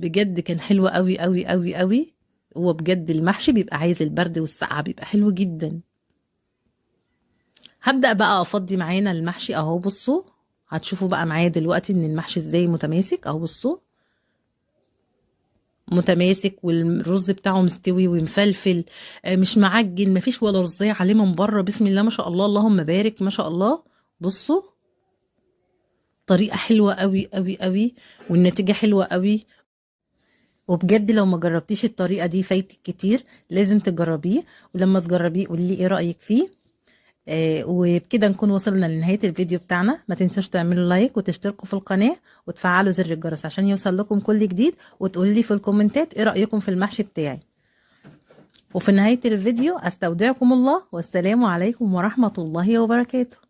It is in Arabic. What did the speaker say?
بجد كان حلو قوي قوي قوي قوي. هو بجد المحشي بيبقى عايز البرد والسقعة، بيبقى حلو جدا. هبدأ بقى افضي معانا المحشي اهو. بصوا، هتشوفوا بقى معايا دلوقتي ان المحشي ازاي متماسك اهو. بصوا، متماسك والرز بتاعه مستوي ومفلفل، مش معجن، مفيش ولا رزية عليه من بره. بسم الله ما شاء الله، اللهم بارك ما شاء الله. بصوا، طريقة حلوة قوي قوي قوي، والنتيجة حلوة قوي. وبجد لو ما جربتيش الطريقة دي فايتك كتير، لازم تجربيه. ولما تجربيه قولي لي ايه رأيك فيه. وبكده نكون وصلنا لنهاية الفيديو بتاعنا. ما تنسوش تعملوا لايك وتشتركوا في القناة وتفعلوا زر الجرس عشان يوصل لكم كل جديد، وتقولوا لي في الكومنتات ايه رأيكم في المحشي بتاعي. وفي نهاية الفيديو استودعكم الله، والسلام عليكم ورحمة الله وبركاته.